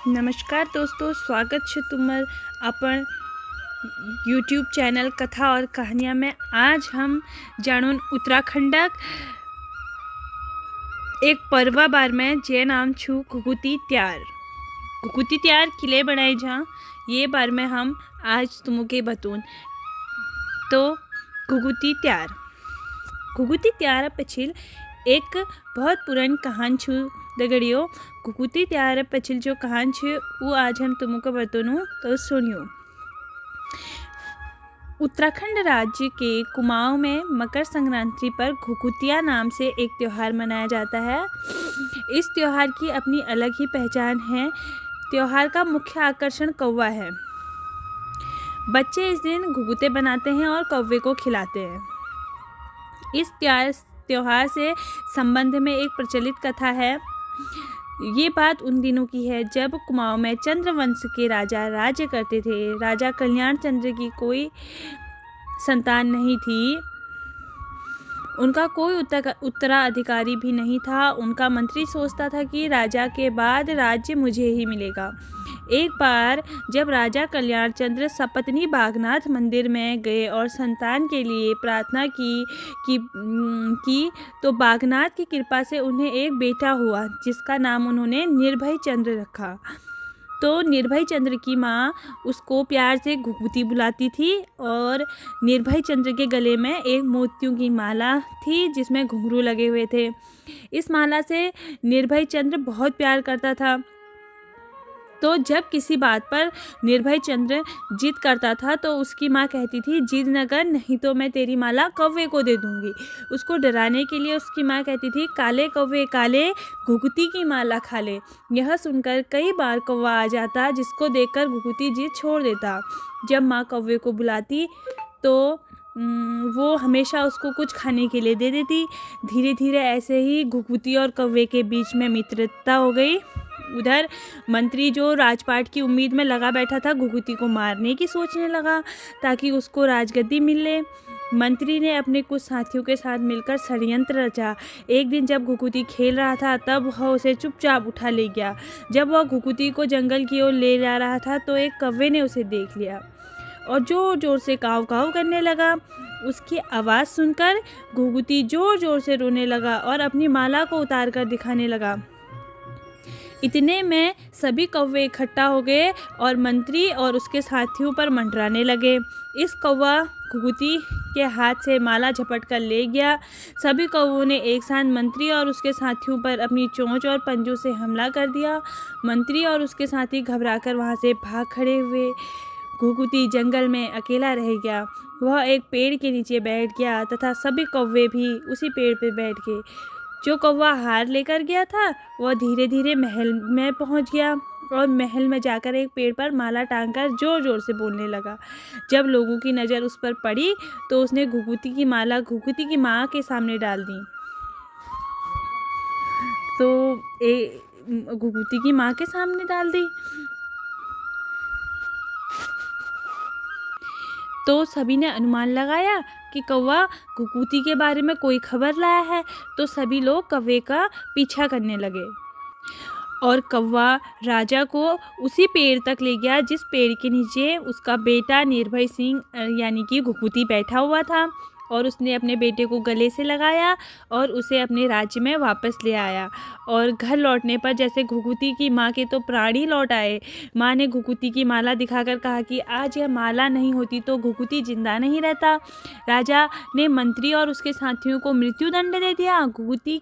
नमस्कार दोस्तों, स्वागत है तुम्हार अपन यूट्यूब चैनल कथा और कहानियाँ में। आज हम जाणून उत्तराखंडक एक पर्वा बार में जे नाम छू घुघुती त्यार किले बनाए जहाँ ये बार में हम आज तुमके बतून। तो घुघुती त्यार पछिल एक बहुत पुरानी कहान छू दगड़ियों। घुघुती त्यार पछिल जो कहान छे वो आज हम तुमको बतूनू, तो सुनियो। उत्तराखंड राज्य के कुमाऊं में मकर संक्रांति पर घुघुतिया नाम से एक त्यौहार मनाया जाता है। इस त्यौहार की अपनी अलग ही पहचान है। त्यौहार का मुख्य आकर्षण कौवा है। बच्चे इस दिन घुघुते बनाते हैं और कौवे को खिलाते हैं। इस त्यौहार से संबंध में एक प्रचलित कथा है। ये बात उन दिनों की है जब कुमाऊं में चंद्रवंश के राजा राज्य करते थे। राजा कल्याण चंद्र की कोई संतान नहीं थी। उनका कोई उत्तराधिकारी भी नहीं था। उनका मंत्री सोचता था कि राजा के बाद राज्य मुझे ही मिलेगा। एक बार जब राजा कल्याण चंद्र सपत्नी बागनाथ मंदिर में गए और संतान के लिए प्रार्थना की तो बागनाथ की कृपा से उन्हें एक बेटा हुआ, जिसका नाम उन्होंने निर्भय चंद्र रखा। तो निर्भय चंद्र की माँ उसको प्यार से घुघुती बुलाती थी और निर्भय चंद्र के गले में एक मोतियों की माला थी जिसमें घुंघरू लगे हुए थे। इस माला से निर्भय चंद्र बहुत प्यार करता था। तो जब किसी बात पर निर्भय चंद्र जिद करता था तो उसकी माँ कहती थी, जिद न कर, नहीं तो मैं तेरी माला कौवे को दे दूंगी। उसको डराने के लिए उसकी माँ कहती थी, काले कौवे काले, घुघुती की माला खा ले। यह सुनकर कई बार कौवा आ जाता, जिसको देखकर घुघुती जिद छोड़ देता। जब माँ कौवे को बुलाती तो वो हमेशा उसको कुछ खाने के लिए दे देती। धीरे धीरे ऐसे ही घुघुती और कौवे के बीच में मित्रता हो गई। उधर मंत्री जो राजपाट की उम्मीद में लगा बैठा था, घुघुती को मारने की सोचने लगा ताकि उसको राजगद्दी मिले। मंत्री ने अपने कुछ साथियों के साथ मिलकर षड्यंत्र रचा। एक दिन जब घुघुती खेल रहा था तब वह उसे चुपचाप उठा ले गया। जब वह घुघुती को जंगल की ओर ले जा रहा था तो एक कौवे ने उसे देख लिया और जोर जोर से काव काव करने लगा। उसकी आवाज़ सुनकर घुघुती जोर जोर से रोने लगा और अपनी माला को उतार कर दिखाने लगा। इतने में सभी कौवे इकट्ठा हो गए और मंत्री और उसके साथियों पर मंडराने लगे। इस कौवा घुघुती के हाथ से माला झपट कर ले गया। सभी कौवों ने एक साथ मंत्री और उसके साथियों पर अपनी चोंच और पंजों से हमला कर दिया। मंत्री और उसके साथी घबराकर वहां से भाग खड़े हुए। घुघुती जंगल में अकेला रह गया। वह एक पेड़ के नीचे बैठ गया तथा सभी कौवे भी उसी पेड़ पर बैठ गए। जो कौवा हार लेकर गया था वह धीरे धीरे महल में पहुंच गया और महल में जाकर एक पेड़ पर माला टांगकर जोर जोर से बोलने लगा। जब लोगों की नज़र उस पर पड़ी तो उसने घुघुती की माला घुघुती की माँ के सामने डाल दी। घुघुती की माँ के सामने डाल दी तो सभी ने अनुमान लगाया कि कौवा घुघुती के बारे में कोई खबर लाया है। तो सभी लोग कौवे का पीछा करने लगे और कौवा राजा को उसी पेड़ तक ले गया जिस पेड़ के नीचे उसका बेटा निर्भय सिंह यानी कि घुघुती बैठा हुआ था। और उसने अपने बेटे को गले से लगाया और उसे अपने राज्य में वापस ले आया। और घर लौटने पर जैसे घुघुती की माँ के तो प्राण ही लौट आए। माँ ने घुघुती की माला दिखाकर कहा कि आज यह माला नहीं होती तो घुघुती जिंदा नहीं रहता। राजा ने मंत्री और उसके साथियों को मृत्युदंड दे दिया। घुघुती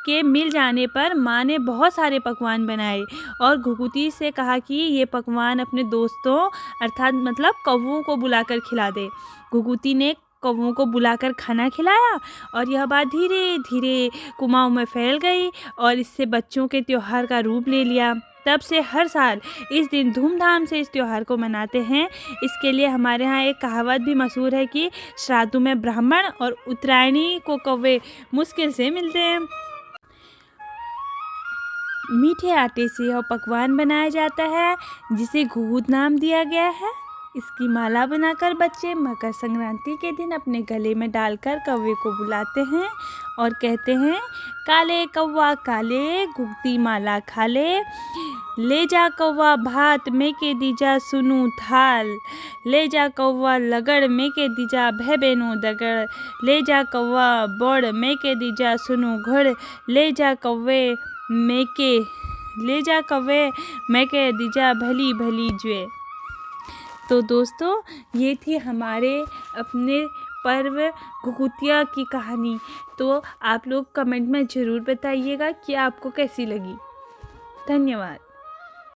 के मिल जाने पर माँ ने बहुत सारे पकवान बनाए और घुघुती से कहा कि ये पकवान अपने दोस्तों अर्थात मतलब कौवों को बुलाकर खिला दे। घुघुती ने कौवों को बुलाकर खाना खिलाया और यह बात धीरे धीरे कुमाऊं में फैल गई और इससे बच्चों के त्योहार का रूप ले लिया। तब से हर साल इस दिन धूमधाम से इस त्यौहार को मनाते हैं। इसके लिए हमारे यहाँ एक कहावत भी मशहूर है कि श्राद्धों में ब्राह्मण और उत्तरायणी को कौवे मुश्किल से मिलते हैं। मीठे आटे से यह पकवान बनाया जाता है जिसे घुघुत नाम दिया गया है। इसकी माला बनाकर बच्चे मकर संक्रांति के दिन अपने गले में डालकर कौवे को बुलाते हैं और कहते हैं, काले कौवा काले घुघती माला खाले, ले जा कौवा भात में के दीजा सुनू थाल, ले जा कौवा लगड़ में के दीजा भय बेनो दगड़, ले जा कौवा बड़ में के दीजा सुनू घड़, ले जा कौवे में के दीजा भली भली जुए। तो दोस्तों, ये थी हमारे अपने पर्व घुघुतिया की कहानी। तो आप लोग कमेंट में ज़रूर बताइएगा कि आपको कैसी लगी। धन्यवाद।